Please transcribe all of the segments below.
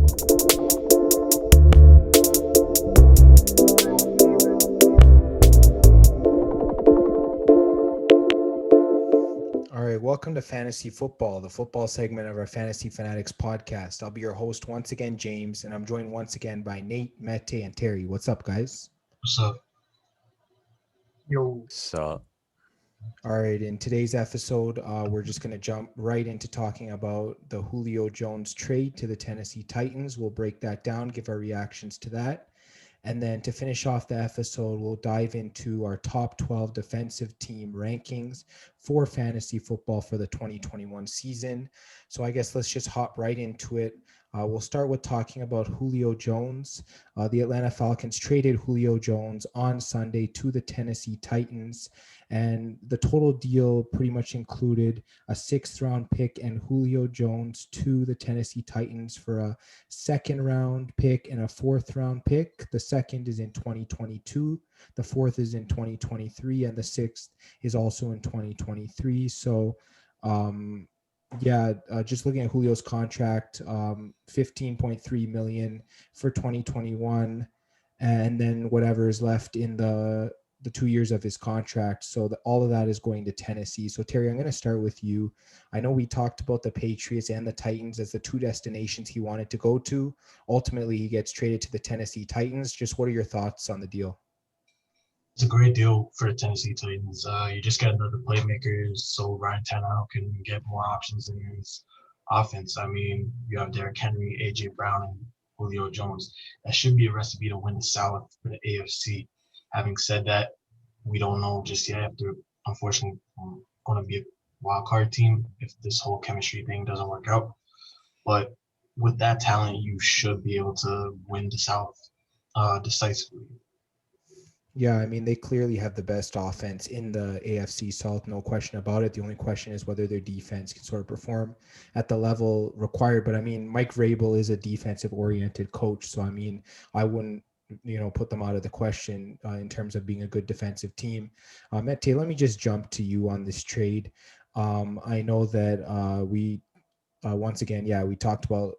All right, welcome to Fantasy Football, the football segment of our Fantasy Fanatics podcast. I'll be your host once again, James, and I'm joined once again by Nate, Mete, and Terry. What's up, guys? What's up? Yo, So, All right, in today's episode, we're just going to jump right into talking about the Julio Jones trade to the Tennessee Titans. We'll break that down, give our reactions to that. And then to finish off the episode, we'll dive into our top 12 defensive team rankings for fantasy football for the 2021 season. So I guess let's just hop right into it. We'll start with talking about Julio Jones. The Atlanta Falcons traded Julio Jones on Sunday to the Tennessee Titans. And the total deal pretty much included a sixth-round pick and Julio Jones to the Tennessee Titans for a second-round pick and a fourth-round pick. The second is in 2022. The fourth is in 2023. And the sixth is also in 2023. So, just looking at Julio's contract, $15.3 million for 2021, and then whatever is left in the 2 years of his contract. So all of that is going to Tennessee. So Terry, I'm going to start with you. I know we talked about the Patriots and the Titans as the two destinations he wanted to go to. Ultimately, he gets traded to the Tennessee Titans. Just what are your thoughts on the deal? It's a great deal for the Tennessee Titans. You just get another playmaker, so Ryan Tannehill can get more options in his offense. I mean, you have Derrick Henry, A.J. Brown, and Julio Jones. That should be a recipe to win the South for the AFC. Having said that, we don't know just yet if they're unfortunately going to be a wild card team if this whole chemistry thing doesn't work out. But with that talent, you should be able to win the South decisively. Yeah, I mean, they clearly have the best offense in the AFC South, no question about it. The only question is whether their defense can sort of perform at the level required. But I mean, Mike Vrabel is a defensive-oriented coach, so I mean, I wouldn't, put them out of the question in terms of being a good defensive team. Mete, let me just jump to you on this trade. I know that we once again, we talked about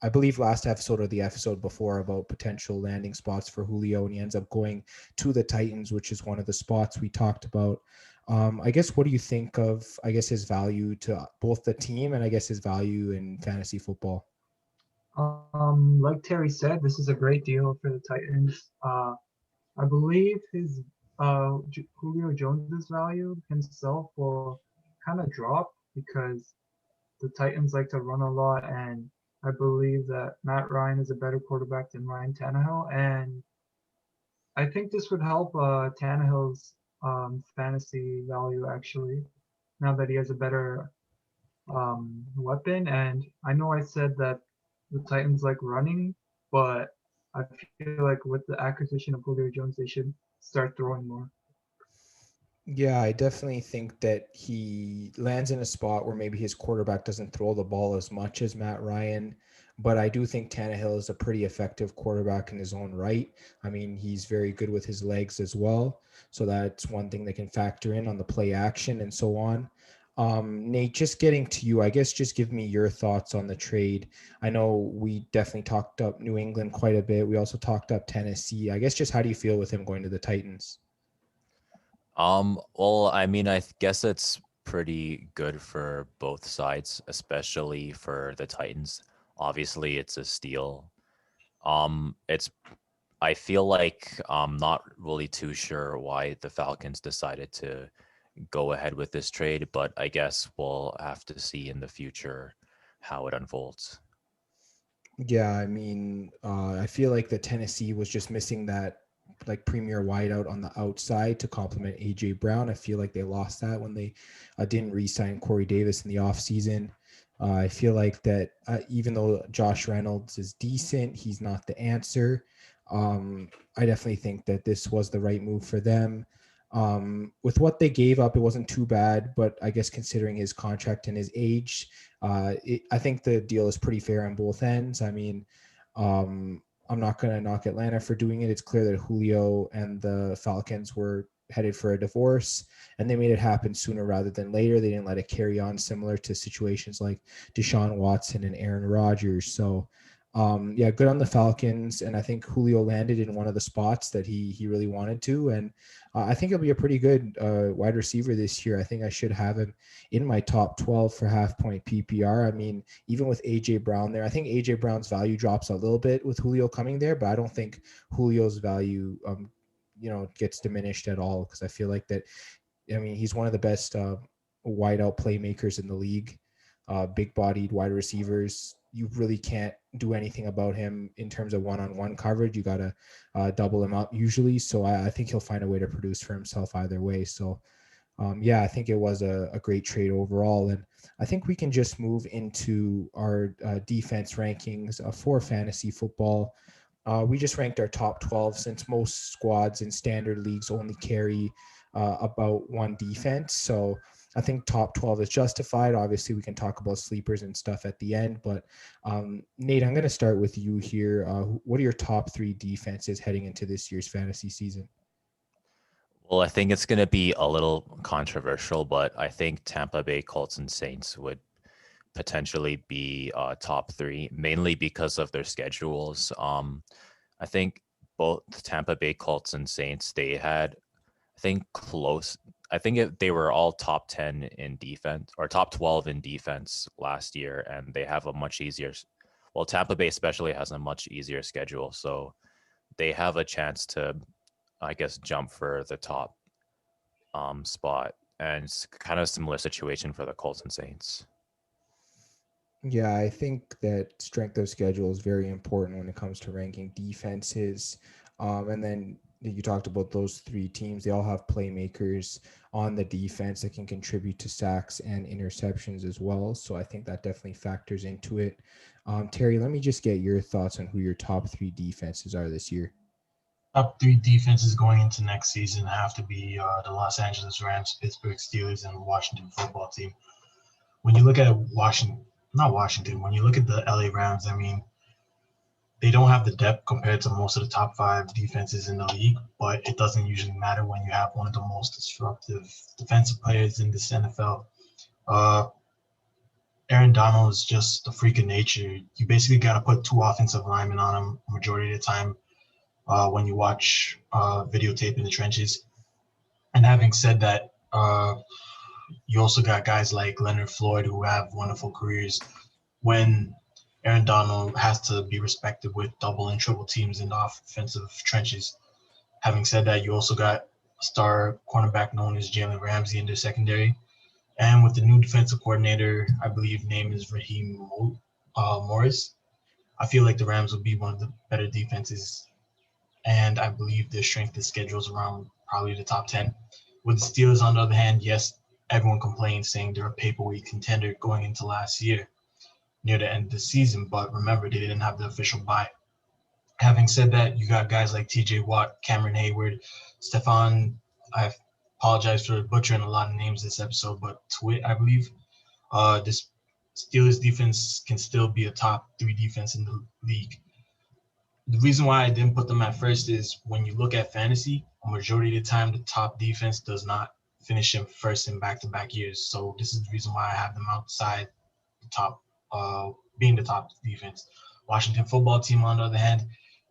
I believe last episode or the episode before about potential landing spots for Julio, and he ends up going to the Titans, which is one of the spots we talked about. I guess, what do you think of, his value to both the team and his value in fantasy football? like Terry said, this is a great deal for the Titans. I believe his Julio Jones's value himself will kind of drop because the Titans like to run a lot, and I believe that Matt Ryan is a better quarterback than Ryan Tannehill, and I think this would help Tannehill's fantasy value actually, now that he has a better weapon. And I know I said that the Titans like running, but I feel like with the acquisition of Julio Jones, they should start throwing more. Yeah, I definitely think that he lands in a spot where maybe his quarterback doesn't throw the ball as much as Matt Ryan, but I do think Tannehill is a pretty effective quarterback in his own right. I mean, he's very good with his legs as well, so that's one thing that can factor in on the play action and so on. Nate, just getting to you, I guess just give me your thoughts on the trade. I know we definitely talked up New England quite a bit. We also talked up Tennessee. I guess just how do you feel with him going to the Titans? well, I mean, guess it's pretty good for both sides, especially for the Titans. Obviously, it's a steal. It's I feel like I'm not really too sure why the Falcons decided to go ahead with this trade, but I guess we'll have to see in the future how it unfolds. Yeah, I mean, I feel like the Tennessee was just missing that like premier wideout on the outside to complement AJ Brown. I feel like they lost that when they didn't re-sign Corey Davis in the offseason. I feel like that even though Josh Reynolds is decent, he's not the answer. I definitely think that this was the right move for them. With what they gave up, it wasn't too bad, but I guess considering his contract and his age, I think the deal is pretty fair on both ends. I mean, I'm not going to knock Atlanta for doing it. It's clear that Julio and the Falcons were headed for a divorce, and they made it happen sooner rather than later. They didn't let it carry on, similar to situations like Deshaun Watson and Aaron Rodgers. So Yeah, good on the Falcons, and I think Julio landed in one of the spots that he really wanted to, and I think he'll be a pretty good wide receiver this year. I think I should have him in my top 12 for half point PPR. I mean, even with AJ Brown there, I think AJ Brown's value drops a little bit with Julio coming there, but I don't think Julio's value, gets diminished at all, because I feel like that. I mean, he's one of the best wide out playmakers in the league. Big bodied wide receivers. You really can't do anything about him in terms of one-on-one coverage. You got to double him up usually. So I think he'll find a way to produce for himself either way. So I think it was a great trade overall. And I think we can just move into our defense rankings for fantasy football. We just ranked our top 12 since most squads in standard leagues only carry about one defense. So I think top 12 is justified. Obviously, we can talk about sleepers and stuff at the end. But Nate, I'm going to start with you here. What are your top 3 defenses heading into this year's fantasy season? Well, I think it's going to be a little controversial, but I think Tampa Bay Colts and Saints would potentially be top 3, mainly because of their schedules. I think both Tampa Bay Colts and Saints, they had, they were all top 10 in defense or top 12 in defense last year, and they have a much easier, well, Tampa Bay especially has a much easier schedule. So they have a chance to, I guess, jump for the top spot. And it's kind of a similar situation for the Colts and Saints. Yeah, I think that strength of schedule is very important when it comes to ranking defenses. And then you talked about those 3 teams. They all have playmakers on the defense that can contribute to sacks and interceptions as well. So I think that definitely factors into it. Terry, let me just get your thoughts on who your top 3 defenses are this year. Top 3 defenses going into next season have to be the Los Angeles Rams, Pittsburgh Steelers, and Washington football team. When you look at when you look at the LA Rams, I mean, they don't have the depth compared to most of the top 5 defenses in the league, but it doesn't usually matter when you have one of the most disruptive defensive players in this NFL. Aaron Donald is just a freak of nature. You basically got to put 2 offensive linemen on him majority of the time when you watch videotape in the trenches. And having said that, you also got guys like Leonard Floyd who have wonderful careers. When Aaron Donald has to be respected with double and triple teams in the offensive trenches. Having said that, you also got a star cornerback known as Jalen Ramsey in their secondary. And with the new defensive coordinator, I believe name is Raheem Morris, I feel like the Rams will be one of the better defenses. And I believe their strength of schedule is around probably the top 10. With the Steelers, on the other hand, yes, everyone complains saying they're a paperweight contender going into last year near the end of the season, but remember, they didn't have the official bye. Having said that, you got guys like TJ Watt, Cameron Hayward, Stefan, I apologize for butchering a lot of names this episode, but Twit, I believe. This Steelers defense can still be a top 3 defense in the league. The reason why I didn't put them at first is when you look at fantasy, a majority of the time, the top defense does not finish in first in back-to-back years. So this is the reason why I have them outside the top, being the top defense. Washington football team, on the other hand,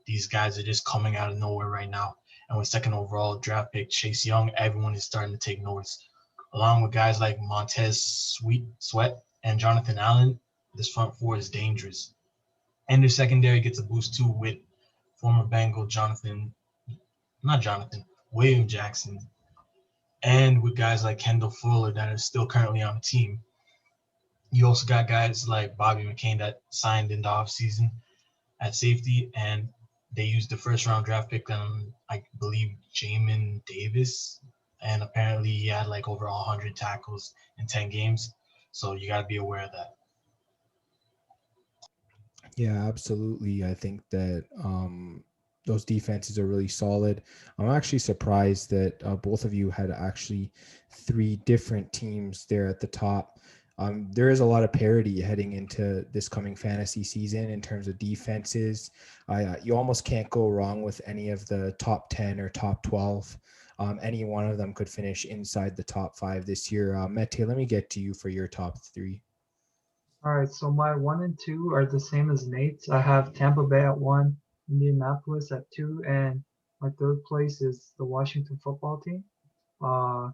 these guys are just coming out of nowhere right now. And with second overall draft pick Chase Young, everyone is starting to take notice. Along with guys like Montez Sweat and Jonathan Allen, this front 4 is dangerous. And their secondary gets a boost too with former Bengal William Jackson, and with guys like Kendall Fuller that are still currently on the team. You also got guys like Bobby McCain that signed in the offseason at safety, and they used the first-round draft pick on, I believe, Jamin Davis, and apparently he had like over 100 tackles in 10 games, so you got to be aware of that. Yeah, absolutely. I think that those defenses are really solid. I'm actually surprised that both of you had actually 3 different teams there at the top. There is a lot of parity heading into this coming fantasy season in terms of defenses. You almost can't go wrong with any of the top 10 or top 12. Any one of them could finish inside the top 5 this year. Mete, let me get to you for your top 3. All right, so my 1 and 2 are the same as Nate's. I have Tampa Bay at 1, Indianapolis at 2, and my third place is the Washington football team. Uh,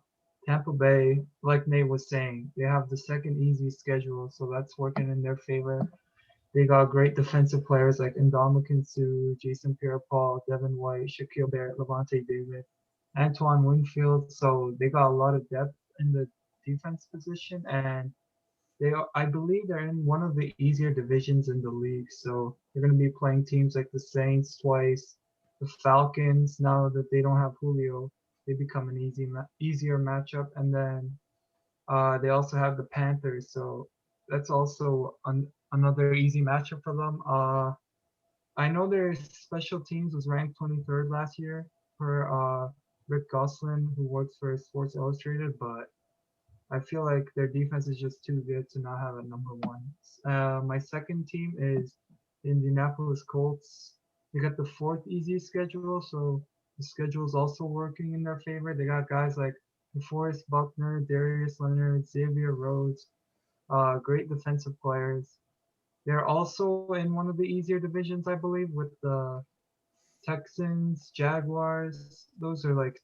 Tampa Bay, like Nate was saying, they have the second easiest schedule, so that's working in their favor. They got great defensive players like Ndamukong Suh, Jason Pierre-Paul, Devin White, Shaquille Barrett, Levante David, Antoine Winfield. So they got a lot of depth in the defense position, and I believe they're in one of the easier divisions in the league. So they're going to be playing teams like the Saints twice, the Falcons. Now that they don't have Julio, they become an easier matchup, and then they also have the Panthers. So that's also another easy matchup for them. I know their special teams was ranked 23rd last year for Rick Gosselin, who works for Sports Illustrated, but I feel like their defense is just too good to not have a number one. My second team is the Indianapolis Colts. They got the fourth easiest schedule, so the schedule is also working in their favor. They got guys like DeForest Buckner, Darius Leonard, Xavier Rhodes, great defensive players. They're also in one of the easier divisions, I believe, with the Texans, Jaguars. Those are like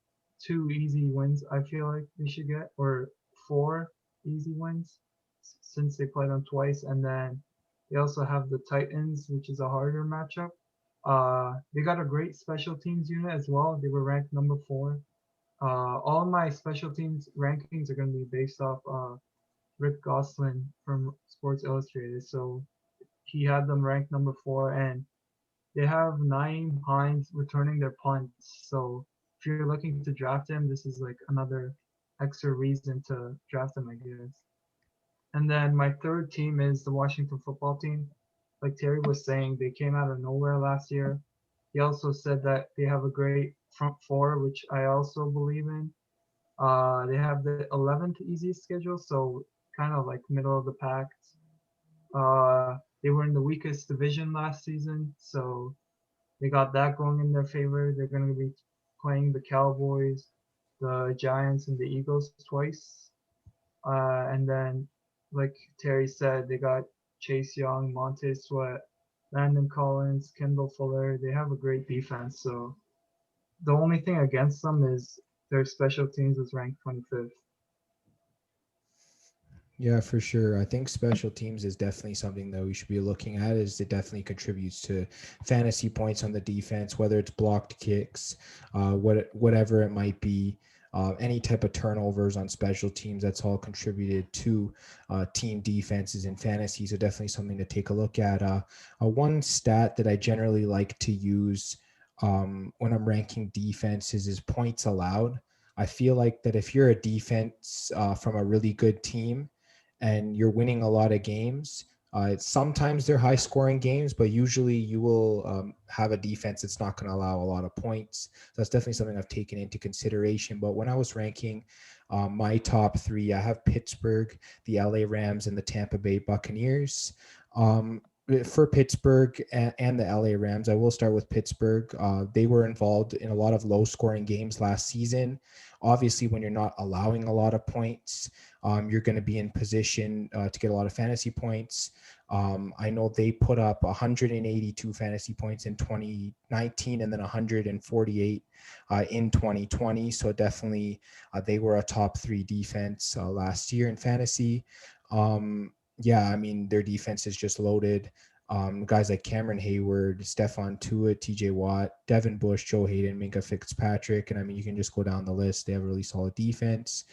2 easy wins I feel like they should get, or 4 easy wins since they played them twice. And then they also have the Titans, which is a harder matchup. They got a great special teams unit as well. They were ranked number 4. All of my special teams rankings are going to be based off Rick Gosselin from Sports Illustrated. So he had them ranked number 4, and they have Naeem Hines returning their punts. So if you're looking to draft him, this is like another extra reason to draft him, I guess. And then my third team is the Washington football team. Like Terry was saying, they came out of nowhere last year. He also said that they have a great front four, which I also believe in. They have the 11th easiest schedule, so kind of like middle of the pack. They were in the weakest division last season, so they got that going in their favor. They're going to be playing the Cowboys, the Giants, and the Eagles twice. And then, like Terry said, they got Chase Young, Montez Sweat, Landon Collins, Kendall Fuller. They have a great defense. So the only thing against them is their special teams is ranked 25th. Yeah, for sure. I think special teams is definitely something that we should be looking at, as it definitely contributes to fantasy points on the defense, whether it's blocked kicks, whatever it might be, any type of turnovers on special teams. That's all contributed to team defenses in fantasy. So definitely something to take a look at. One stat that I generally like to use when I'm ranking defenses is points allowed. I feel like that if you're a defense from a really good team, and you're winning a lot of games, sometimes they're high scoring games, but usually you will have a defense that's not going to allow a lot of points. So that's definitely something I've taken into consideration. But when I was ranking my top 3, I have Pittsburgh, the LA Rams, and the Tampa Bay Buccaneers. For Pittsburgh and the LA Rams, I will start with Pittsburgh. They were involved in a lot of low scoring games last season. Obviously, when you're not allowing a lot of points, you're going to be in position to get a lot of fantasy points. I know they put up 182 fantasy points in 2019 and then 148 in 2020. So definitely they were a top 3 defense last year in fantasy. Yeah, I mean, their defense is just loaded. Guys like Cameron Hayward, Stephon Tuitt, TJ Watt, Devin Bush, Joe Hayden, Minka Fitzpatrick. And I mean, you can just go down the list. They have a really solid defense.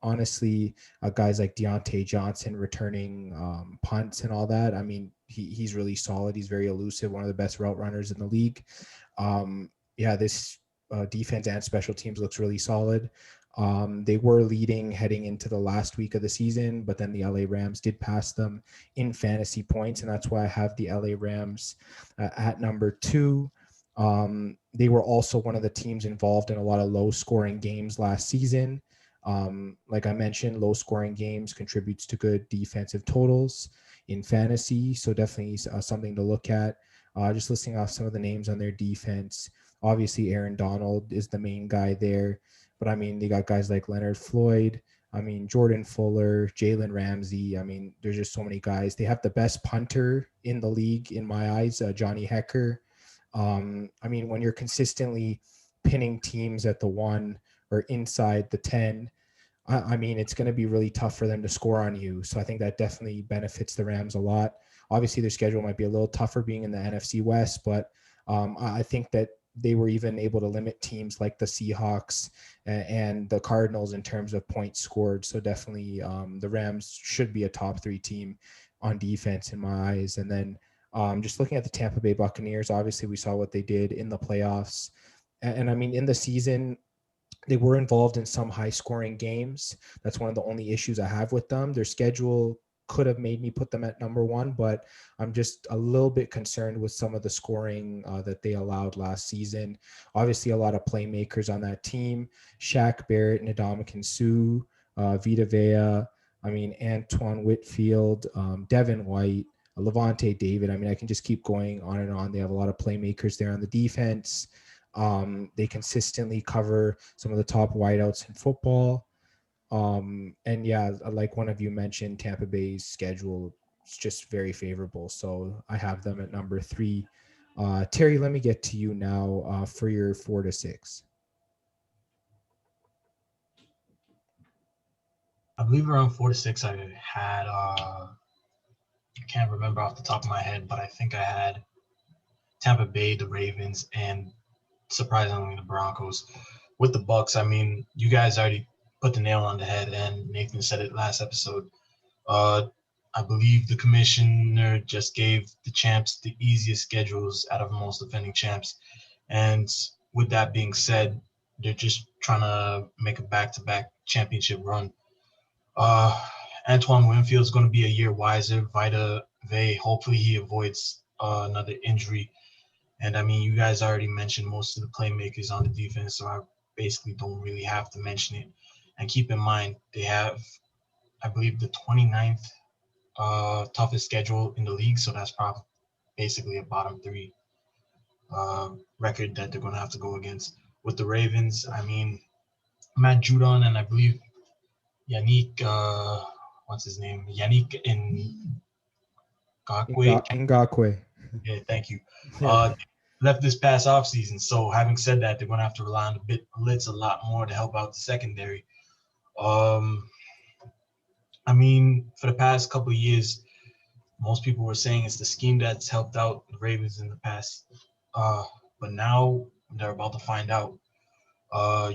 Honestly, guys like Deontay Johnson returning punts and all that. I mean, he's really solid. He's very elusive, one of the best route runners in the league. Yeah, this defense and special teams looks really solid. They were leading heading into the last week of the season, but then the LA Rams did pass them in fantasy points, and that's why I have the LA Rams at number 2. They were also one of the teams involved in a lot of low-scoring games last season. Like I mentioned, low-scoring games contributes to good defensive totals in fantasy, so definitely something to look at. Just listing off some of the names on their defense. Obviously, Aaron Donald is the main guy there. But I mean, they got guys like Leonard Floyd, I mean, Jordan Fuller, Jalen Ramsey. I mean, there's just so many guys. They have the best punter in the league, in my eyes, Johnny Hecker. I mean, when you're consistently pinning teams at the 1 or inside the 10, I mean, it's going to be really tough for them to score on you. So I think that definitely benefits the Rams a lot. Obviously, their schedule might be a little tougher being in the NFC West, but I think that they were even able to limit teams like the Seahawks and the Cardinals in terms of points scored. So definitely the Rams should be a top 3 team on defense in my eyes. And then just looking at the Tampa Bay Buccaneers, obviously we saw what they did in the playoffs. And I mean, in the season, they were involved in some high scoring games. That's one of the only issues I have with them. Their schedule could have made me put them at number 1, but I'm just a little bit concerned with some of the scoring that they allowed last season. Obviously, a lot of playmakers on that team: Shaq Barrett, Ndamukong Suh, Vita Vea. I mean, Antoine Whitfield, Devin White, Levante David. I mean, I can just keep going on and on. They have a lot of playmakers there on the defense. They consistently cover some of the top wideouts in football. And yeah, like one of you mentioned, Tampa Bay's schedule is just very favorable. So I have them at number 3. Terry, let me get to you now for your 4 to 6. I believe around 4 to 6 I had, I can't remember off the top of my head, but I think I had Tampa Bay, the Ravens, and surprisingly the Broncos. With the Bucks, I mean, you guys already put the nail on the head, and Nathan said it last episode. I believe the commissioner just gave the champs the easiest schedules out of most defending champs. And with that being said, they're just trying to make a back-to-back championship run. Antoine Winfield's going to be a year wiser. Vita Vey, hopefully he avoids another injury. And I mean, you guys already mentioned most of the playmakers on the defense, so I basically don't really have to mention it. And keep in mind, they have, I believe, the 29th toughest schedule in the league, so that's probably basically a bottom 3 record that they're going to have to go against. With the Ravens, I mean, Matt Judon and I believe Yannick, what's his name? Yannick Ngakoue. Yeah, thank you. Left this past offseason. So having said that, they're going to have to rely on the blitz a lot more to help out the secondary. I mean, for the past couple of years, most people were saying it's the scheme that's helped out the Ravens in the past. But now they're about to find out.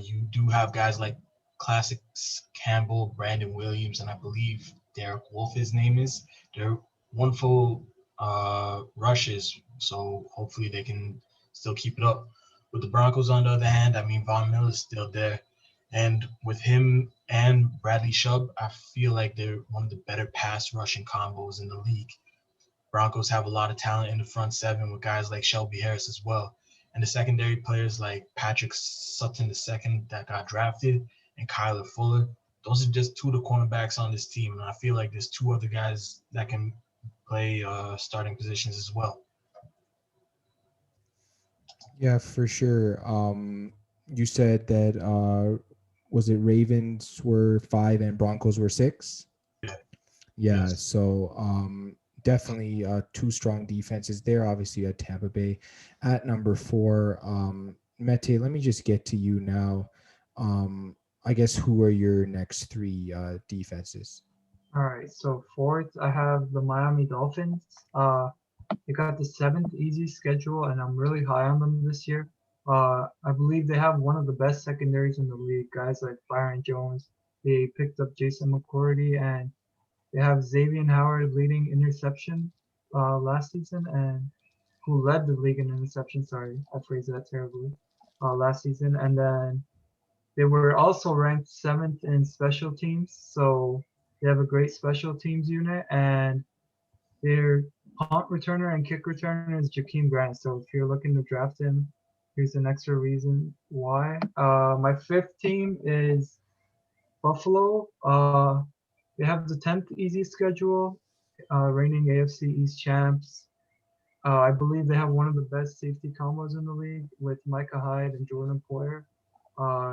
You do have guys like Classics Campbell, Brandon Williams, and I believe Derek Wolf, his name is. They're wonderful rushes, so hopefully they can still keep it up. With the Broncos, on the other hand, I mean, Von Miller's still there. And with him and Bradley Chubb, I feel like they're one of the better pass rushing combos in the league. Broncos have a lot of talent in the front 7 with guys like Shelby Harris as well. And the secondary players like Patrick Sutton II that got drafted and Kyler Fuller, those are just 2 of the cornerbacks on this team. And I feel like there's 2 other guys that can play starting positions as well. Yeah, for sure. You said that was it Ravens were 5 and Broncos were 6? Yeah. Yeah, Yes. so definitely 2 strong defenses there. Obviously at Tampa Bay at number 4. Mete, let me just get to you now. I guess who are your next 3 defenses? All right, so 4th, I have the Miami Dolphins. They got the 7th easiest schedule, and I'm really high on them this year. I believe they have one of the best secondaries in the league, guys like Byron Jones. They picked up Jason McCourty, and they have Xavier Howard leading interception last season, and who led the league in interception. Sorry, I phrased that terribly. Last season, and then they were also ranked 7th in special teams, so they have a great special teams unit, and their punt returner and kick returner is Jakeem Grant. So if you're looking to draft him, here's an extra reason why. My 5th team is Buffalo. They have the 10th easiest schedule, reigning AFC East champs. I believe they have one of the best safety combos in the league with Micah Hyde and Jordan Poyer.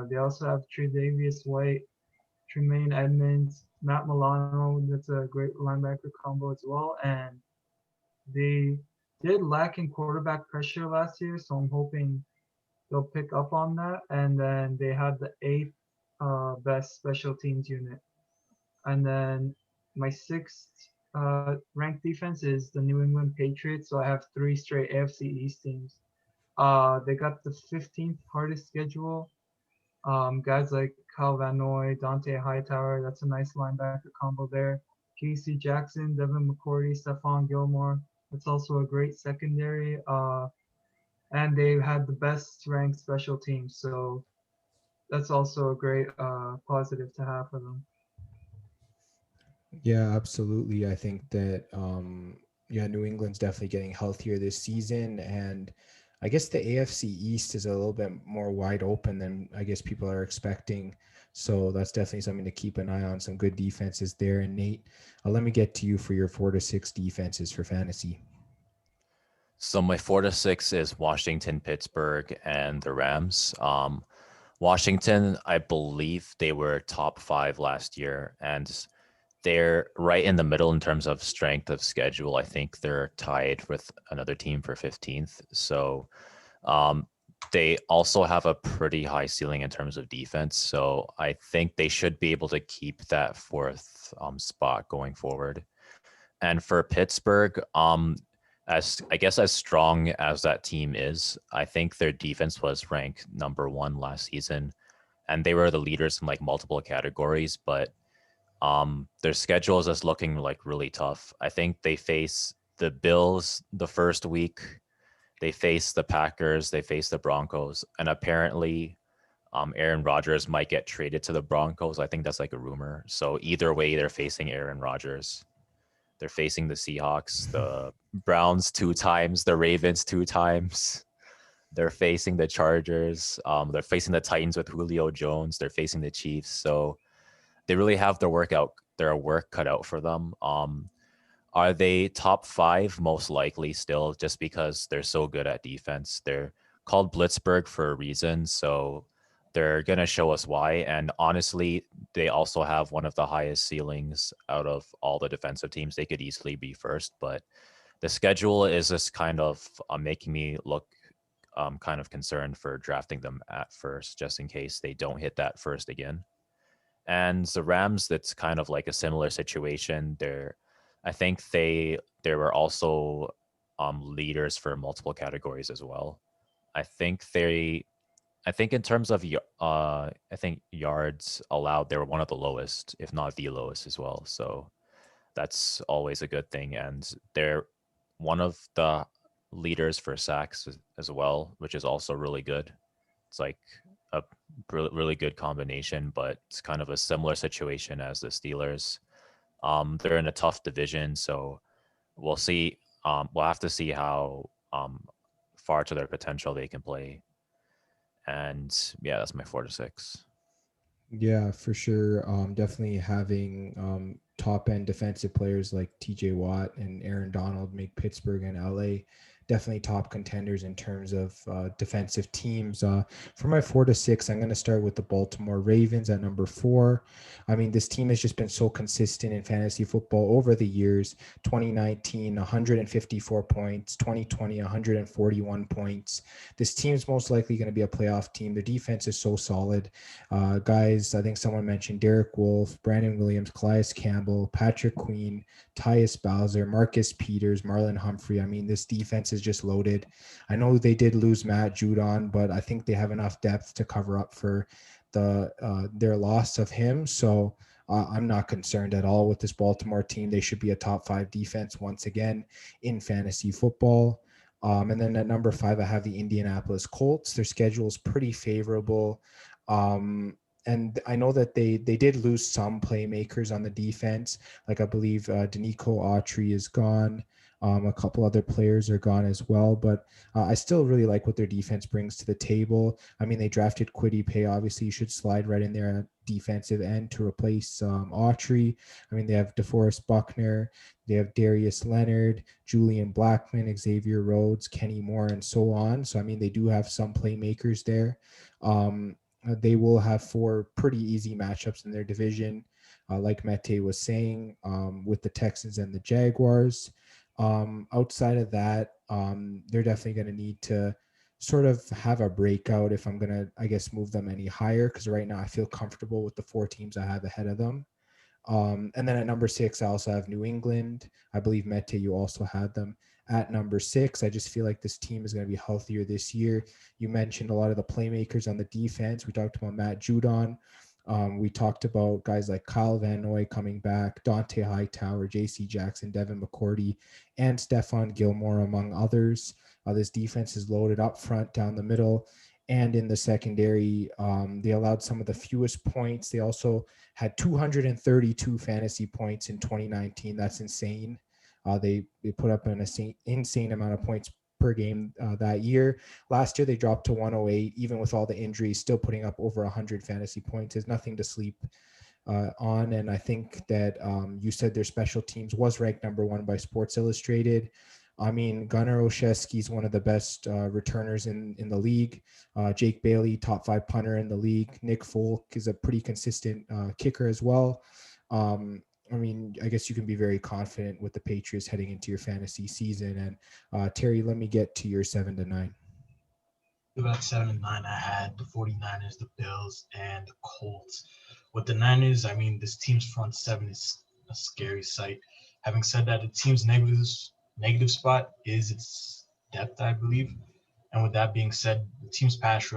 They also have Tre'Davious White Tremaine Edmonds, Matt Milano. That's a great linebacker combo as well. And they did lack in quarterback pressure last year, so I'm hoping they'll pick up on that. And then they had the eighth best special teams unit. And then my sixth ranked defense is the New England Patriots. So I have three straight AFC East teams. They got the 15th hardest schedule. Guys like Kyle Van Noy, Dante Hightower, that's a nice linebacker combo there. Casey Jackson, Devin McCourty, Stephon Gilmore. That's also a great secondary. And they had the best ranked special teams. So that's also a great positive to have for them. Yeah, absolutely. I think that New England's definitely getting healthier this season, and I guess the AFC East is a little bit more wide open than I guess people are expecting. So that's definitely something to keep an eye on. Some good defenses there. And Nate, let me get to you for your 4 to 6 defenses for fantasy. So my 4 to 6 is Washington, Pittsburgh, and the Rams. Washington, I believe they were top 5 last year, and they're right in the middle in terms of strength of schedule. I think they're tied with another team for 15th. So they also have a pretty high ceiling in terms of defense. So I think they should be able to keep that 4th spot going forward. And for Pittsburgh, as strong as that team is, I think their defense was ranked number 1 last season, and they were the leaders in like multiple categories, but their schedule is just looking like really tough. I think they face the Bills the first week, they face the Packers, they face the Broncos, and apparently Aaron Rodgers might get traded to the Broncos. I think that's like a rumor. So either way, they're facing Aaron Rodgers. They're facing the Seahawks, the Browns 2 times, the Ravens 2 times. They're facing the Chargers. They're facing the Titans with Julio Jones. They're facing the Chiefs. So they really have their work cut out for them. Are they top 5? Most likely still, just because they're so good at defense. They're called Blitzburg for a reason. So they're going to show us why. And honestly, they also have one of the highest ceilings out of all the defensive teams. They could easily be first, but the schedule is just kind of making me look kind of concerned for drafting them at first, just in case they don't hit that first again. And the Rams, that's kind of like a similar situation. I think they were also leaders for multiple categories as well. I think in terms of I think yards allowed, they were one of the lowest, if not the lowest as well. So that's always a good thing. And they're one of the leaders for sacks as well, which is also really good. It's like a really good combination, but it's kind of a similar situation as the Steelers. They're in a tough division, so we'll see. We'll have to see how far to their potential they can play. And yeah, that's my 4 to 6. Yeah, for sure. Definitely having top end defensive players like TJ Watt and Aaron Donald make Pittsburgh and LA definitely top contenders in terms of defensive teams. For my 4 to 6, I'm going to start with the Baltimore Ravens at number 4. I mean, this team has just been so consistent in fantasy football over the years. 2019, 154 points. 2020, 141 points. This team's most likely going to be a playoff team. The defense is so solid. Guys, I think someone mentioned Derek Wolfe, Brandon Williams, Calais Campbell, Patrick Queen, Tyus Bowser, Marcus Peters, Marlon Humphrey. I mean, this defense is just loaded. I know they did lose Matt Judon, but I think they have enough depth to cover up for their loss of him. So I'm not concerned at all with this Baltimore team. They should be a top 5 defense once again in fantasy football. And then at number 5, I have the Indianapolis Colts. Their schedule is pretty favorable. And I know that they did lose some playmakers on the defense. Like I believe Danico Autry is gone. A couple other players are gone as well, but I still really like what their defense brings to the table. I mean, they drafted Kwity Paye. Obviously, you should slide right in there at defensive end to replace Autry. I mean, they have DeForest Buckner. They have Darius Leonard, Julian Blackmon, Xavier Rhodes, Kenny Moore, and so on. So, I mean, they do have some playmakers there. They will have four pretty easy matchups in their division, like Mete was saying, with the Texans and the Jaguars. Outside of that, they're definitely going to need to sort of have a breakout if I'm going to, I guess, move them any higher, because right now I feel comfortable with the four teams I have ahead of them. And then at number 6, I also have New England. I believe Mete, you also had them at number 6. I just feel like this team is going to be healthier this year. You mentioned a lot of the playmakers on the defense. We talked about Matt Judon. We talked about guys like Kyle Van Noy coming back, Dante Hightower, J.C. Jackson, Devin McCourty, and Stephon Gilmore, among others. This defense is loaded up front, down the middle, and in the secondary. They allowed some of the fewest points. They also had 232 fantasy points in 2019. That's insane. They put up an insane amount of points per game that year. Last year, they dropped to 108, even with all the injuries, still putting up over 100 fantasy points. Is nothing to sleep on. And I think that you said their special teams was ranked number 1 by Sports Illustrated. I mean, Gunnar Olszewski is one of the best returners in the league. Jake Bailey, top 5 punter in the league. Nick Folk is a pretty consistent kicker as well. I mean, I guess you can be very confident with the Patriots heading into your fantasy season. And Terry, let me get to your 7 to 9. About 7 and 9, I had the 49ers, the Bills, and the Colts. With the Niners, I mean, this team's front 7 is a scary sight. Having said that, the team's negative spot is its depth, I believe. And with that being said, the team's pass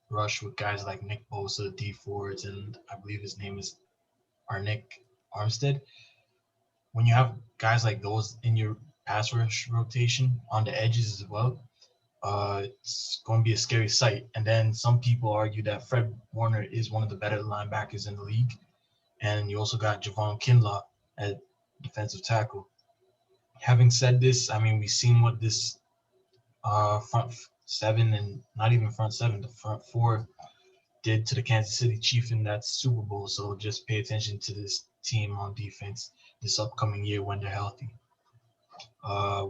rush with guys like Nick Bosa, D Fords, and I believe his name is Arnick Armstead. When you have guys like those in your pass rush rotation on the edges as well, it's going to be a scary sight. And then some people argue that Fred Warner is one of the better linebackers in the league. And you also got Javon Kinlaw at defensive tackle. Having said this, I mean, we've seen what this front 7 and not even front 7, the front 4 did to the Kansas City Chiefs in that Super Bowl. So just pay attention to this team on defense this upcoming year when they're healthy.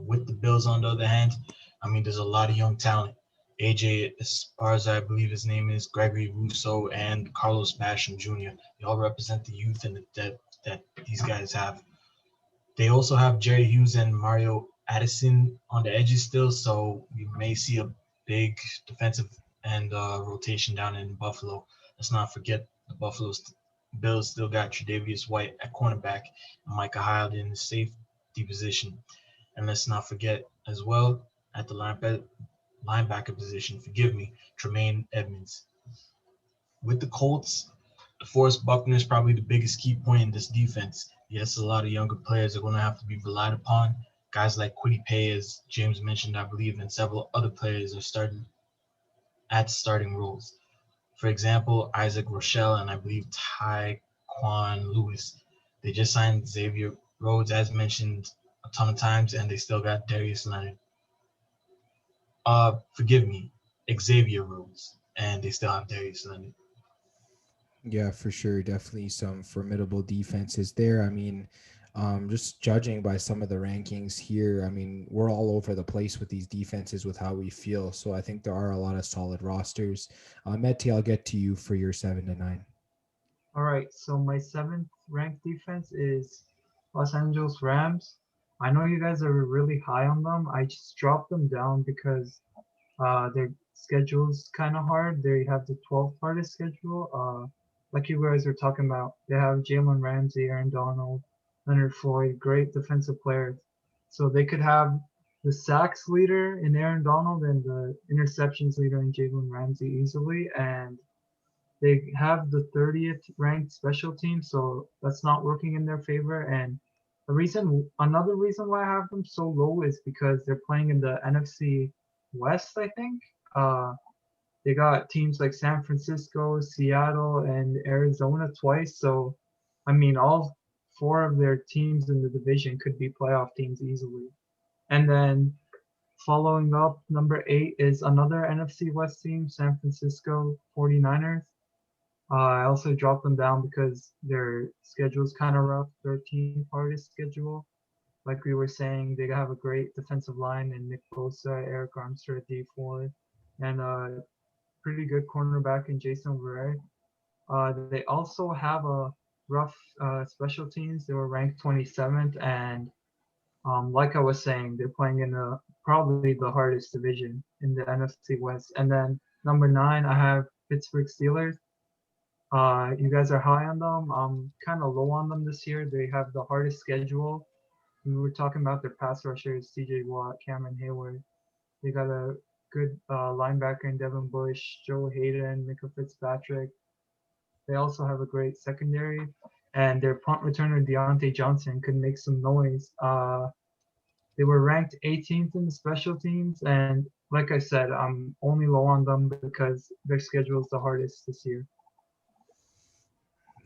With the Bills, on the other hand, I mean, there's a lot of young talent. AJ Esparza, I believe his name is, Gregory Rousseau, and Carlos Basham Jr. They all represent the youth and the depth that these guys have. They also have Jerry Hughes and Mario Addison on the edges still, so we may see a big defensive and rotation down in Buffalo. Let's not forget the Bills still got Tre'Davious White at cornerback and Micah Hyde in the safety position. And let's not forget as well at the linebacker position, Tremaine Edmonds. With the Colts, DeForest Buckner is probably the biggest key point in this defense. Yes, a lot of younger players are going to have to be relied upon. Guys like Kwity Paye, as James mentioned, I believe, and several other players are starting roles. For example, Isaac Rochelle and I believe Tyquan Lewis. They just signed Xavier Rhodes, as mentioned a ton of times, and they still got Darius Leonard. Xavier Rhodes, and they still have Darius Leonard. Yeah, for sure. Definitely some formidable defenses there. I mean, just judging by some of the rankings here, I mean, we're all over the place with these defenses with how we feel. So I think there are a lot of solid rosters. Mete, I'll get to you for your 7 to 9. All right, so my 7th ranked defense is Los Angeles Rams. I know you guys are really high on them. I just dropped them down because their schedule's kind of hard. They have the 12th hardest schedule. Like you guys were talking about, they have Jalen Ramsey, Aaron Donald, Leonard Floyd, great defensive players. So they could have the sacks leader in Aaron Donald and the interceptions leader in Jalen Ramsey easily. And they have the 30th ranked special team, so that's not working in their favor. And another reason why I have them so low is because they're playing in the NFC West, I think. They got teams like San Francisco, Seattle, and Arizona twice. So, I mean, all 4 of their teams in the division could be playoff teams easily. And then following up, number 8 is another NFC West team, San Francisco 49ers. I also dropped them down because their schedule's kind of rough, 13th hardest schedule. Like we were saying, they have a great defensive line and Nick Bosa, Eric Armstead, D Ford, and pretty good cornerback in Jason Verrett. They also have a rough special teams. They were ranked 27th, and like I was saying, they're playing in probably the hardest division in the NFC West. And then number 9, I have Pittsburgh Steelers. You guys are high on them. I'm kind of low on them this year. They have the hardest schedule. We were talking about their pass rushers, T.J. Watt, Cameron Hayward. They got a good linebacker in Devin Bush, Joe Hayden, Micah Fitzpatrick. They also have a great secondary, and their punt returner Deontay Johnson could make some noise. They were ranked 18th in the special teams, and like I said, I'm only low on them because their schedule is the hardest this year.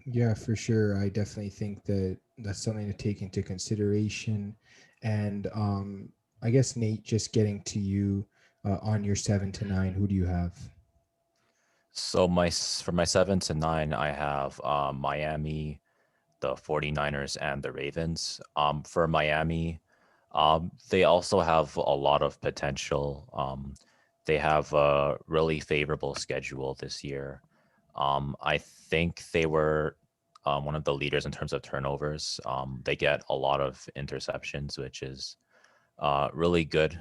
Yeah, for sure. I definitely think that that's something to take into consideration. And I guess, Nate, just getting to you on your 7 to 9, who do you have? So for my 7 to 9, I have Miami, the 49ers, and the Ravens. For Miami, they also have a lot of potential. They have a really favorable schedule this year. I think they were one of the leaders in terms of turnovers. They get a lot of interceptions, which is really good,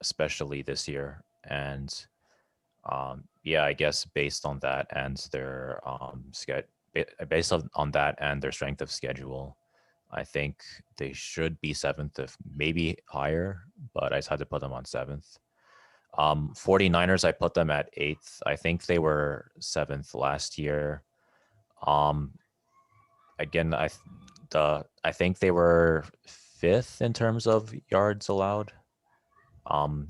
especially this year. And yeah, I guess based on that and their based on that and their strength of schedule, I think they should be 7th, if maybe higher, but I just had to put them on 7th. 49ers, I put them at 8th. I think they were 7th last year. Again, I think they were 5th in terms of yards allowed.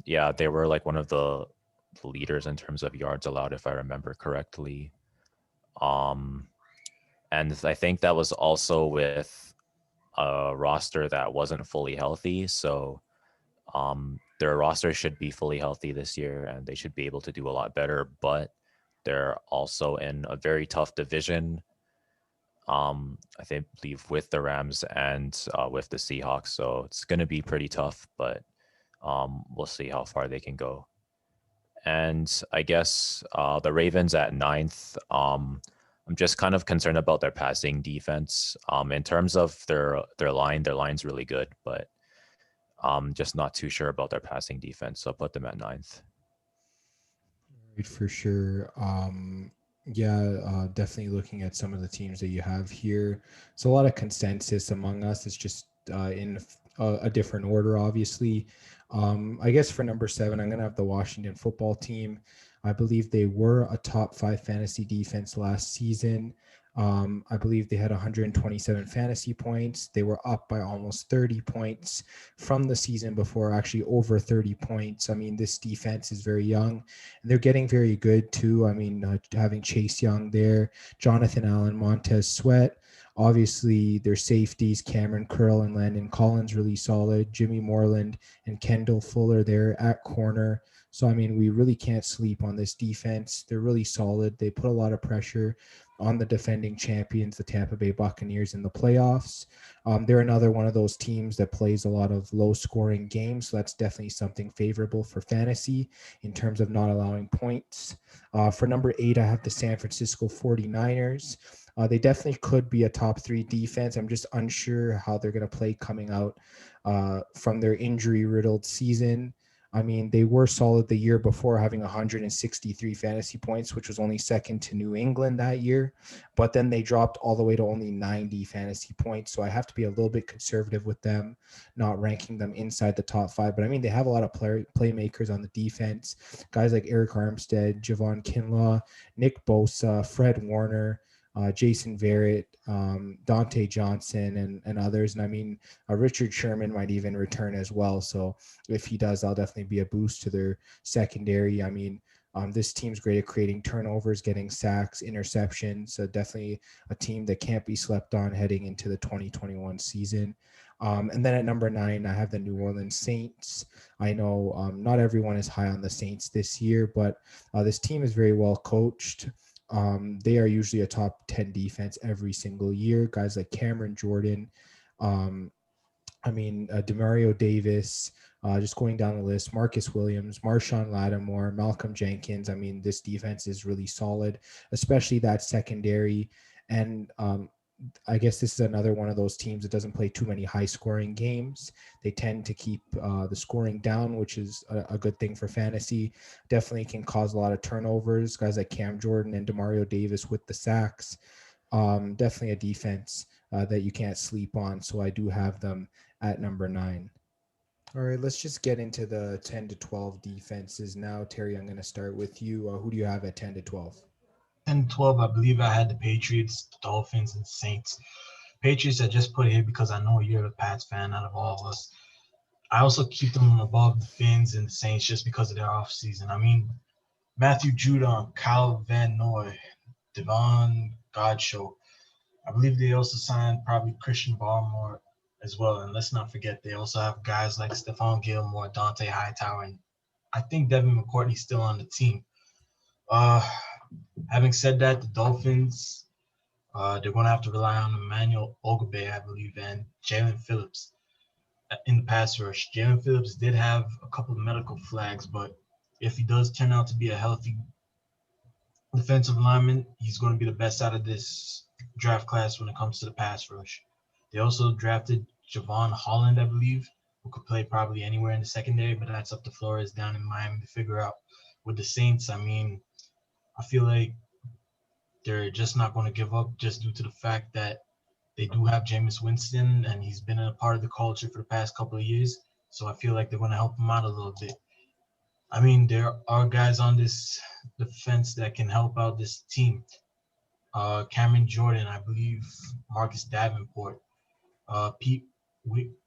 Yeah, they were like one of the leaders in terms of yards allowed, if I remember correctly. And I think that was also with a roster that wasn't fully healthy. So their roster should be fully healthy this year, and they should be able to do a lot better. But they're also in a very tough division. I believe with the Rams and with the Seahawks. So it's going to be pretty tough, but we'll see how far they can go. And I guess the Ravens at 9th. I'm just kind of concerned about their passing defense. In terms of their line's really good, but just not too sure about their passing defense. So I'll put them at 9th. Right, for sure. Yeah, definitely looking at some of the teams that you have here. So a lot of consensus among us. It's just in a different order, obviously. I guess for number 7, I'm going to have the Washington football team. I believe they were a top 5 fantasy defense last season. I believe they had 127 fantasy points. They were up by almost 30 points from the season before, actually over 30 points. I mean, this defense is very young, and they're getting very good too. I mean, having Chase Young there, Jonathan Allen, Montez Sweat. Obviously, their safeties, Cameron Curl and Landon Collins, really solid. Jimmy Moreland and Kendall Fuller there at corner. So, I mean, we really can't sleep on this defense. They're really solid. They put a lot of pressure on the defending champions, the Tampa Bay Buccaneers, in the playoffs. They're another one of those teams that plays a lot of low-scoring games, so that's definitely something favorable for fantasy in terms of not allowing points. For number 8, I have the San Francisco 49ers. They definitely could be a top 3 defense. I'm just unsure how they're going to play coming out from their injury-riddled season. I mean, they were solid the year before, having 163 fantasy points, which was only second to New England that year. But then they dropped all the way to only 90 fantasy points. So I have to be a little bit conservative with them, not ranking them inside the top 5. But I mean, they have a lot of playmakers on the defense. Guys like Eric Armstead, Javon Kinlaw, Nick Bosa, Fred Warner, Jason Verrett, Dante Johnson, and others. And I mean, Richard Sherman might even return as well. So if he does, that'll definitely be a boost to their secondary. I mean, this team's great at creating turnovers, getting sacks, interceptions. So definitely a team that can't be slept on heading into the 2021 season. And then at number 9, I have the New Orleans Saints. I know not everyone is high on the Saints this year, but this team is very well coached. They are usually a top 10 defense every single year. Guys like Cameron Jordan, Demario Davis, Just going down the list, Marcus Williams, Marshawn Lattimore, Malcolm Jenkins. I mean, this defense is really solid, especially that secondary. And I guess this is another one of those teams that doesn't play too many high-scoring games. They tend to keep the scoring down, which is a good thing for fantasy. Definitely can cause a lot of turnovers. Guys like Cam Jordan and Demario Davis with the sacks. Definitely a defense that you can't sleep on. So I do have them at number 9. All right, let's just get into the 10 to 12 defenses now. Terry, I'm going to start with you. Who do you have at 10 to 12? 10 12, I believe I had the Patriots, the Dolphins, and Saints. Patriots I just put here because I know you're a Pats fan out of all of us. I also keep them above the Fins and the Saints just because of their offseason. I mean, Matthew Judon, Kyle Van Noy, Devon Godshow. I believe they also signed probably Christian Barmore as well. And let's not forget, they also have guys like Stephon Gilmore, Dante Hightower, and I think Devin McCourtney's still on the team. Having said that, the Dolphins, they're going to have to rely on Emmanuel Ogbe, I believe, and Jalen Phillips in the pass rush. Jalen Phillips did have a couple of medical flags, but if he does turn out to be a healthy defensive lineman, he's going to be the best out of this draft class when it comes to the pass rush. They also drafted Javon Holland, I believe, who could play probably anywhere in the secondary, but that's up to Flores down in Miami to figure out. With the Saints, I mean, I feel like they're just not going to give up just due to the fact that they do have Jameis Winston, and he's been a part of the culture for the past couple of years. So I feel like they're going to help him out a little bit. I mean, there are guys on this defense that can help out this team. Cameron Jordan, I believe Marcus Davenport, Pete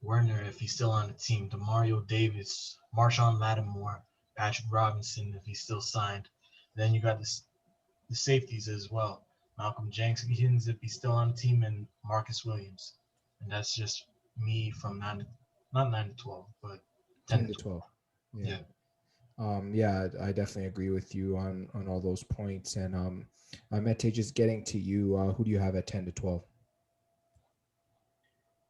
Werner, if he's still on the team, Demario Davis, Marshawn Lattimore, Patrick Robinson, if he's still signed. Then you got the safeties as well. Malcolm Jenkins, if he's still on the team, and Marcus Williams. And that's just me from not 9 to 12, but 10 to 12. Yeah. Yeah, I definitely agree with you on all those points. And Mete, just getting to you, who do you have at 10 to 12?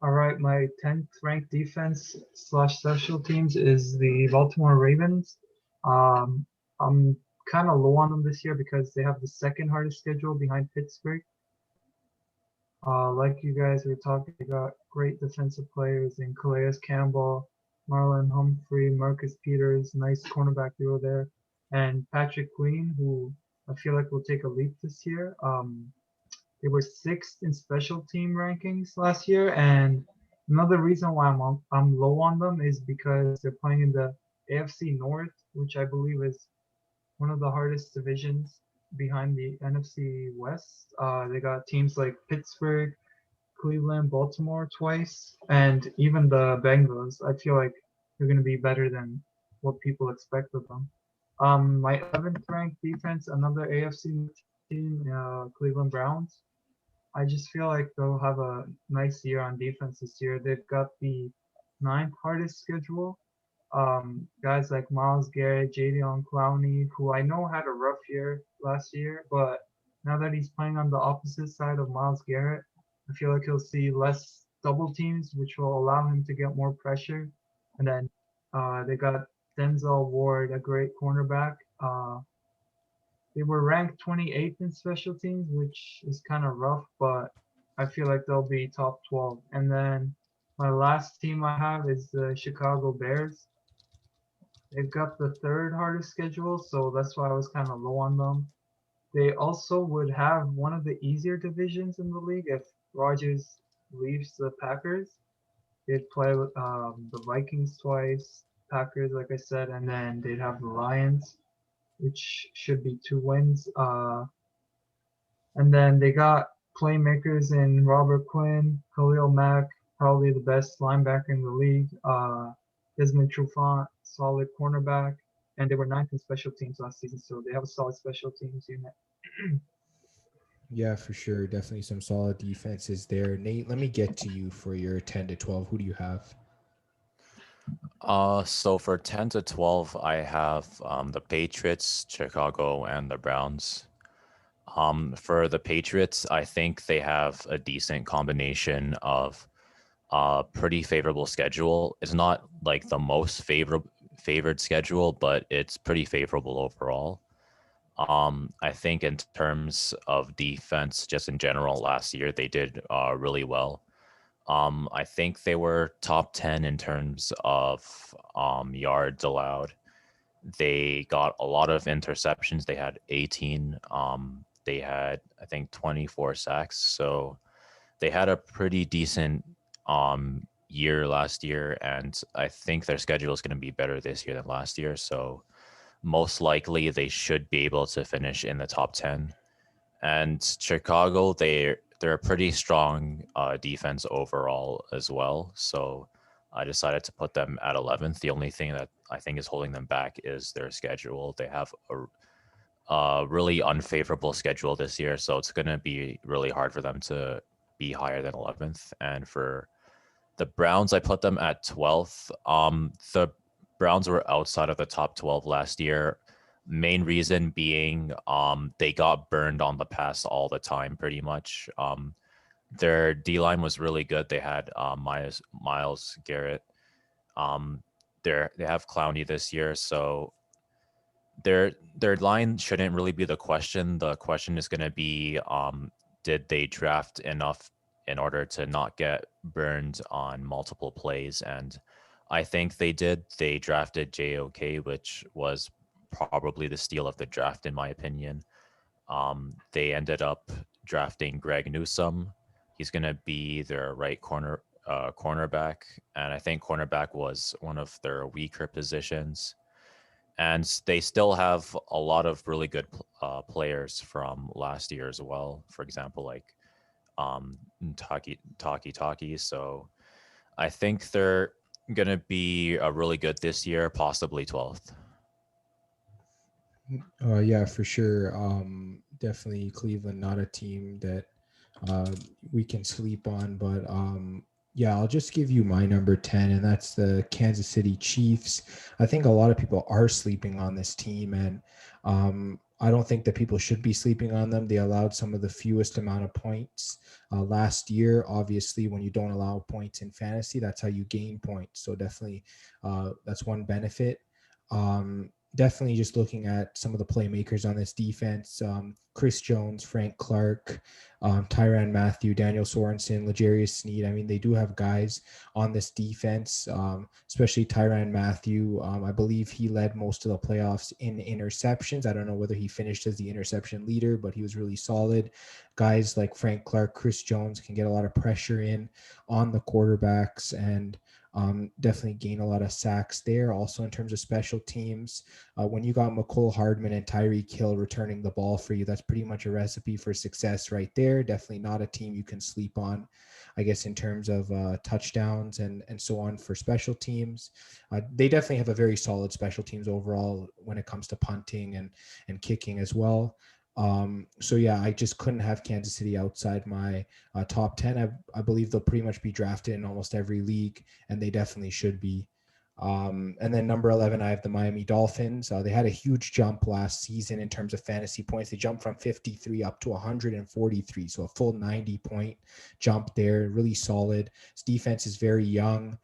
All right, my 10th ranked defense / special teams is the Baltimore Ravens. I'm kind of low on them this year because they have the second hardest schedule behind Pittsburgh. Like you guys were talking, they got great defensive players in Calais Campbell, Marlon Humphrey, Marcus Peters, nice cornerback duo there, and Patrick Queen, who I feel like will take a leap this year. They were 6th in special team rankings last year, and another reason why I'm low on them is because they're playing in the AFC North, which I believe is one of the hardest divisions behind the NFC West. They got teams like Pittsburgh, Cleveland, Baltimore twice, and even the Bengals. I feel like they're going to be better than what people expect of them. My 11th ranked defense, another AFC team, Cleveland Browns. I just feel like they'll have a nice year on defense this year. They've got the 9th hardest schedule. Guys like Myles Garrett, Jadeveon Clowney, who I know had a rough year last year, but now that he's playing on the opposite side of Myles Garrett, I feel like he'll see less double teams, which will allow him to get more pressure. And then they got Denzel Ward, a great cornerback. They were ranked 28th in special teams, which is kind of rough, but I feel like they'll be top 12. And then my last team I have is the Chicago Bears. They've got the 3rd hardest schedule, so that's why I was kind of low on them. They also would have one of the easier divisions in the league if Rodgers leaves the Packers. They'd play the Vikings twice, Packers, like I said, and then they'd have the Lions, which should be 2 wins. And then they got playmakers in Robert Quinn, Khalil Mack, probably the best linebacker in the league, Desmond Trufant, solid cornerback, and they were 9th in special teams last season, so they have a solid special teams unit. Yeah, for sure. Definitely some solid defenses there. Nate, let me get to you for your 10 to 12. Who do you have? So for 10 to 12, I have the Patriots, Chicago, and the Browns. For the Patriots, I think they have a decent combination of pretty favorable schedule. It's not like the most favored schedule, but it's pretty favorable overall. I think in terms of defense, just in general, last year they did really well. I think they were top 10 in terms of yards allowed. They got a lot of interceptions. They had 18. They had, I think, 24 sacks. So they had a pretty decent year last year, and I think their schedule is going to be better this year than last year. So most likely they should be able to finish in the top 10. And Chicago, they're a pretty strong defense overall as well. So I decided to put them at 11th. The only thing that I think is holding them back is their schedule. They have a really unfavorable schedule this year, so it's going to be really hard for them to be higher than 11th. And for the Browns, I put them at 12th. The Browns were outside of the top 12 last year. Main reason being they got burned on the pass all the time, pretty much. Their D-line was really good. They had Myles Garrett. They have Clowney this year, so their line shouldn't really be the question. The question is going to be, did they draft enough in order to not get burned on multiple plays? And I think they did. They drafted JOK, which was probably the steal of the draft, in my opinion. They ended up drafting Greg Newsome. He's going to be their right cornerback, and I think cornerback was one of their weaker positions. And they still have a lot of really good players from last year as well. For example, like Taki. So I think they're going to be really good this year, possibly 12th. Yeah, for sure. Definitely Cleveland, not a team that we can sleep on. But yeah, I'll just give you my number 10, and that's the Kansas City Chiefs. I think a lot of people are sleeping on this team, and I don't think that people should be sleeping on them. They allowed some of the fewest amount of points last year. Obviously, when you don't allow points in fantasy, that's how you gain points. So definitely that's one benefit. Definitely just looking at some of the playmakers on this defense, Chris Jones, Frank Clark, Tyrann Mathieu, Daniel Sorensen, L'Jarius Sneed. I mean, they do have guys on this defense, especially Tyrann Mathieu. I believe he led most of the playoffs in interceptions. I don't know whether he finished as the interception leader, but he was really solid. Guys like Frank Clark, Chris Jones can get a lot of pressure in on the quarterbacks, and definitely gain a lot of sacks there. Also, in terms of special teams, when you got McCole Hardman and Tyreek Hill returning the ball for you, that's pretty much a recipe for success right there. Definitely not a team you can sleep on, I guess, in terms of touchdowns and so on for special teams. They definitely have a very solid special teams overall when it comes to punting and kicking as well. So yeah, I just couldn't have Kansas City outside my top 10. I believe they'll pretty much be drafted in almost every league, and they definitely should be. And then number 11, I have the Miami Dolphins. They had a huge jump last season in terms of fantasy points. They jumped from 53 up to 143, so a full 90-point jump there. Really solid. This defense is very young.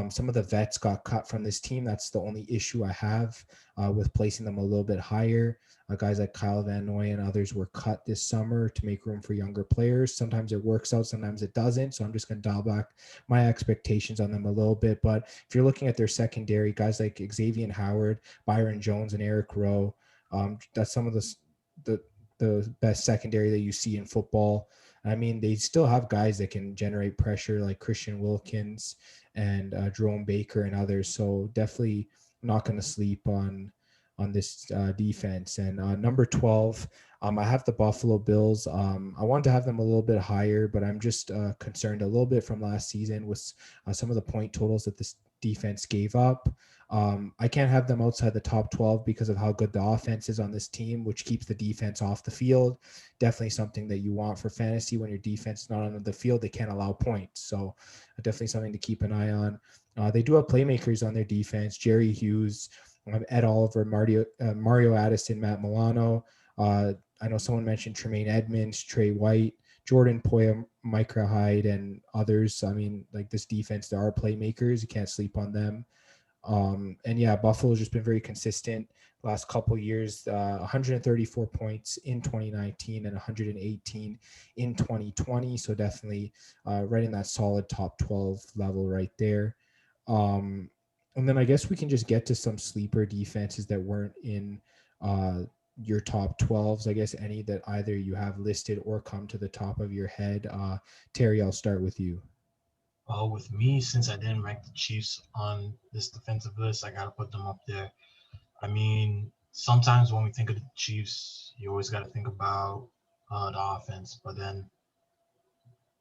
Some of the vets got cut from this team. That's the only issue I have with placing them a little bit higher. Guys like Kyle Van Noy and others were cut this summer to make room for younger players. Sometimes it works out, sometimes it doesn't. So I'm just going to dial back my expectations on them a little bit. But if you're looking at their secondary, guys like Xavier Howard, Byron Jones, and Eric Rowe, that's some of the best secondary that you see in football. I mean, they still have guys that can generate pressure like Christian Wilkins and Jerome Baker and others. So definitely not going to sleep on this defense. And number 12, I have the Buffalo Bills. I wanted to have them a little bit higher, but I'm just concerned a little bit from last season with some of the point totals that this defense gave up. I can't have them outside the top 12 because of how good the offense is on this team, which keeps the defense off the field. Definitely something that you want for fantasy. When your defense is not on the field, they can't allow points. So definitely something to keep an eye on. They do have playmakers on their defense: Jerry Hughes, Ed Oliver, Mario Addison, Matt Milano. I know someone mentioned Tremaine Edmonds, Trey White, Jordan Poya, Micah Hyde, and others. I mean, like this defense, there are playmakers. You can't sleep on them. And yeah, Buffalo's just been very consistent last couple years. 134 points in 2019 and 118 in 2020. So definitely right in that solid top 12 level right there. And then I guess we can just get to some sleeper defenses that weren't in your top 12s. I guess any that either you have listed or come to the top of your head. Terry, I'll start with you. Well, with me, since I didn't rank the Chiefs on this defensive list, I got to put them up there. I mean, sometimes when we think of the Chiefs, you always got to think about the offense. But then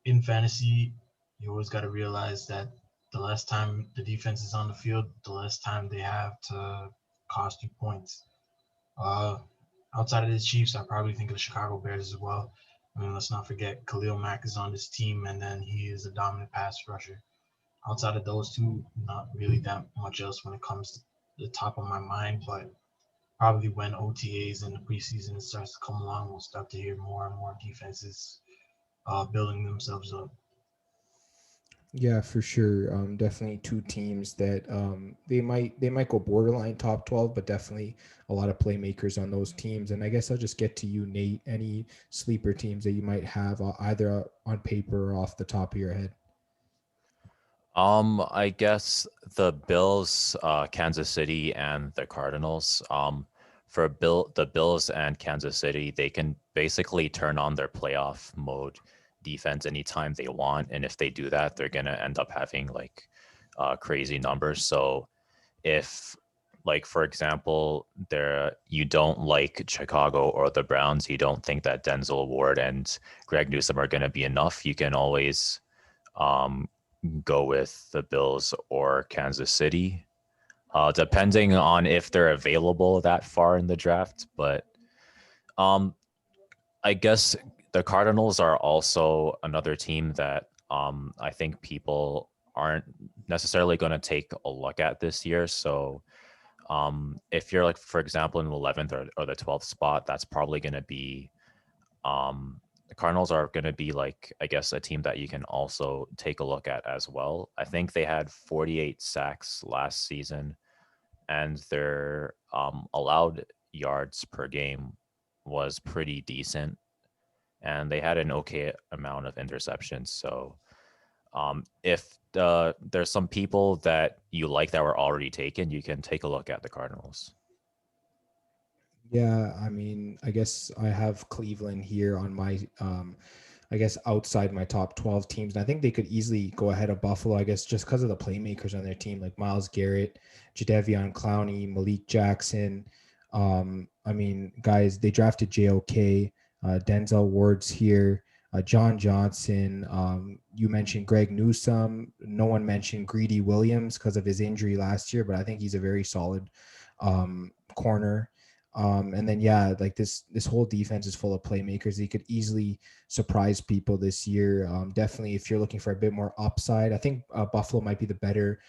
in fantasy, you always got to realize that the less time the defense is on the field, the less time they have to cost you points. Uh, Outside of the Chiefs, I probably think of the Chicago Bears as well. I mean, let's not forget Khalil Mack is on this team, and then he is a dominant pass rusher. Outside of those two, not really that much else when it comes to the top of my mind, but probably when OTAs and the preseason starts to come along, we'll start to hear more and more defenses building themselves up. Yeah, for sure. Definitely two teams that they might go borderline top 12, but definitely a lot of playmakers on those teams. And I guess I'll just get to you, Nate. Any sleeper teams that you might have either on paper or off the top of your head? I guess the Bills, Kansas City, and the Cardinals. For the Bills and Kansas City, they can basically turn on their playoff mode defense anytime they want, and if they do that, they're gonna end up having like crazy numbers. So if, like, for example, you don't like Chicago or the Browns, you don't think that Denzel Ward and Greg Newsome are gonna be enough, you can always go with the Bills or Kansas City, depending on if they're available that far in the draft. But I guess the Cardinals are also another team that I think people aren't necessarily going to take a look at this year. So if you're, like, for example, in the 11th or the 12th spot, that's probably going to be the Cardinals are going to be, like, I guess, a team that you can also take a look at as well. I think they had 48 sacks last season, and their allowed yards per game was pretty decent, and they had an okay amount of interceptions. So if there's some people that you like that were already taken, you can take a look at the Cardinals. Yeah, I mean, I guess I have Cleveland here on my, I guess, outside my top 12 teams. And I think they could easily go ahead of Buffalo, I guess, just because of the playmakers on their team, like Myles Garrett, Jadeveon Clowney, Malik Jackson. I mean, guys, they drafted JOK, Denzel Ward's here, John Johnson. You mentioned Greg Newsome. No one mentioned Greedy Williams because of his injury last year, but I think he's a very solid corner. And then, yeah, like this whole defense is full of playmakers. They could easily surprise people this year. Definitely, if you're looking for a bit more upside, I think Buffalo might be the better,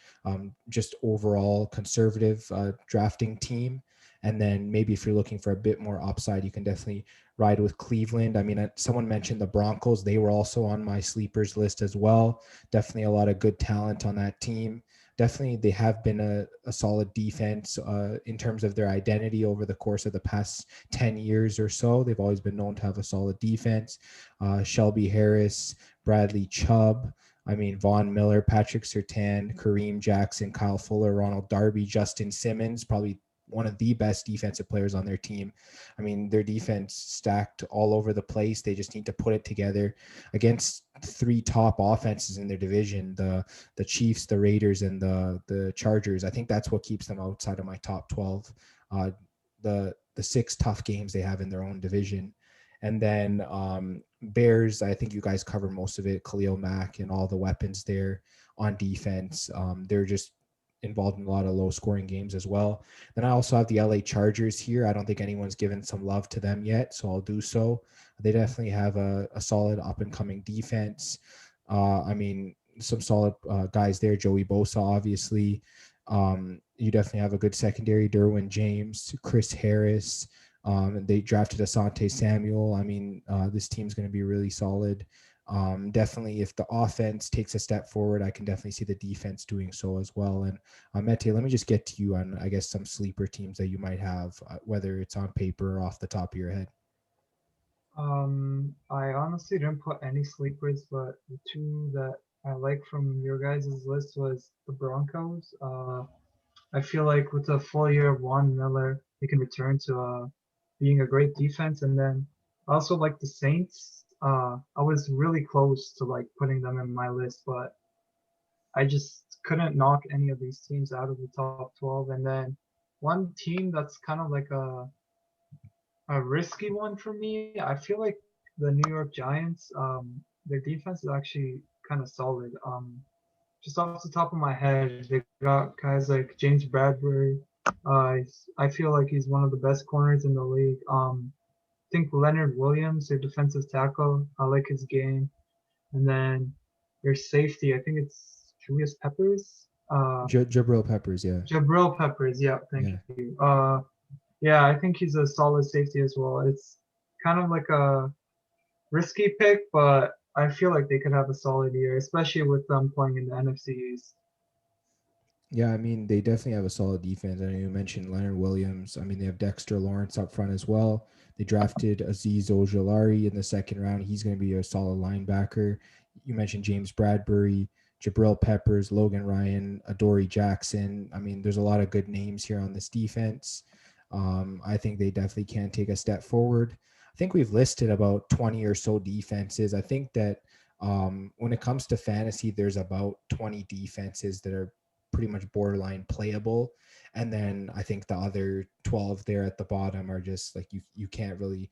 just overall conservative drafting team. And then maybe if you're looking for a bit more upside, you can definitely ride with Cleveland. I mean, someone mentioned the Broncos. They were also on my sleepers list as well. Definitely a lot of good talent on that team. Definitely, they have been a solid defense in terms of their identity over the course of the past 10 years or so. They've always been known to have a solid defense. Shelby Harris, Bradley Chubb, I mean, Von Miller, Patrick Surtain, Kareem Jackson, Kyle Fuller, Ronald Darby, Justin Simmons, probably one of the best defensive players on their team. I mean, their defense stacked all over the place. They just need to put it together against three top offenses in their division, the Chiefs, the Raiders, and the Chargers. I think that's what keeps them outside of my top 12. The six tough games they have in their own division. And then Bears, I think you guys covered most of it. Khalil Mack and all the weapons there on defense. They're just involved in a lot of low scoring games as well. Then I also have the LA Chargers here. I don't think anyone's given some love to them yet, so I'll do so. They definitely have a solid up and coming defense. I mean, some solid guys there. Joey Bosa, obviously. You definitely have a good secondary. Derwin James, Chris Harris, They drafted Asante Samuel. I mean, this team's going to be really solid. Definitely, if the offense takes a step forward, I can definitely see the defense doing so as well. And Mete, let me just get to you on, I guess, some sleeper teams that you might have, whether it's on paper or off the top of your head. I honestly didn't put any sleepers, but the two that I like from your guys' list was the Broncos. I feel like with a full year of Von Miller, they can return to being a great defense. And then I also like the Saints. I was really close to like putting them in my list, but I just couldn't knock any of these teams out of the top 12. And then one team that's kind of like a risky one for me. I feel like the New York Giants, their defense is actually kind of solid. Just off the top of my head, they got guys like James Bradbury. I feel like he's one of the best corners in the league. I think Leonard Williams, their defensive tackle, I like his game. And then their safety, I think it's Julius Peppers. Jabril Peppers, yeah. Jabril Peppers, yeah, thank you. Yeah, I think he's a solid safety as well. It's kind of like a risky pick, but I feel like they could have a solid year, especially with them playing in the NFC East. Yeah, I mean, they definitely have a solid defense. I know you mentioned Leonard Williams. I mean, they have Dexter Lawrence up front as well. They drafted Azeez Ojulari in the second round. He's going to be a solid linebacker. You mentioned James Bradbury, Jabril Peppers, Logan Ryan, Adoree Jackson. I mean, there's a lot of good names here on this defense. I think they definitely can take a step forward. I think we've listed about 20 or so defenses. I think that when it comes to fantasy, there's about 20 defenses that are pretty much borderline playable. And then I think the other 12 there at the bottom are just like you can't really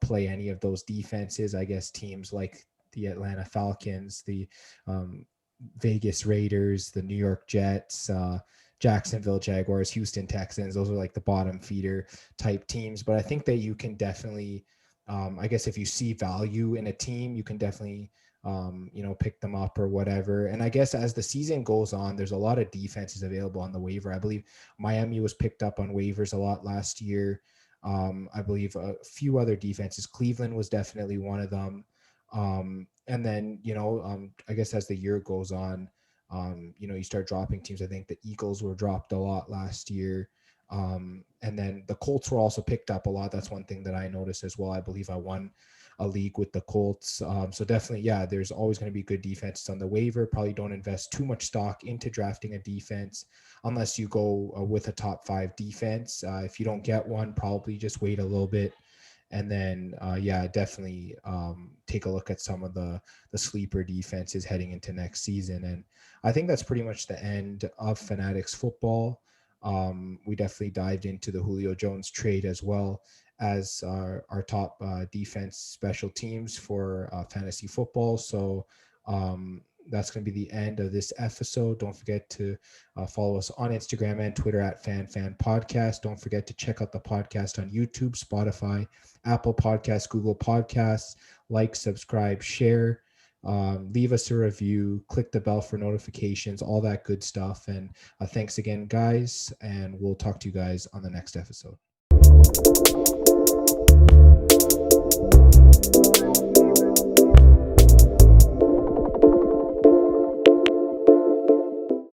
play any of those defenses. I guess teams like the Atlanta Falcons, the Vegas Raiders, the New York Jets, Jacksonville Jaguars, Houston Texans, those are like the bottom feeder type teams. But I think that you can definitely, I guess if you see value in a team, you can definitely pick them up or whatever. And I guess as the season goes on, there's a lot of defenses available on the waiver. I believe Miami was picked up on waivers a lot last year. I believe a few other defenses. Cleveland was definitely one of them. And then, I guess as the year goes on, you start dropping teams. I think the Eagles were dropped a lot last year. And then the Colts were also picked up a lot. That's one thing that I noticed as well. I believe I won a league with the Colts. So definitely, yeah, there's always going to be good defenses on the waiver. Probably don't invest too much stock into drafting a defense unless you go with a top 5 defense. If you don't get one, probably just wait a little bit. And then, definitely take a look at some of the sleeper defenses heading into next season. And I think that's pretty much the end of Fanatics football. We definitely dived into the Julio Jones trade as well as our top defense special teams for fantasy football. So that's going to be the end of this episode. Don't forget to follow us on Instagram and Twitter at FanFanPodcast. Don't forget to check out the podcast on YouTube, Spotify, Apple Podcasts, Google Podcasts. Like, subscribe, share, leave us a review, click the bell for notifications, all that good stuff. And thanks again, guys, and we'll talk to you guys on the next episode.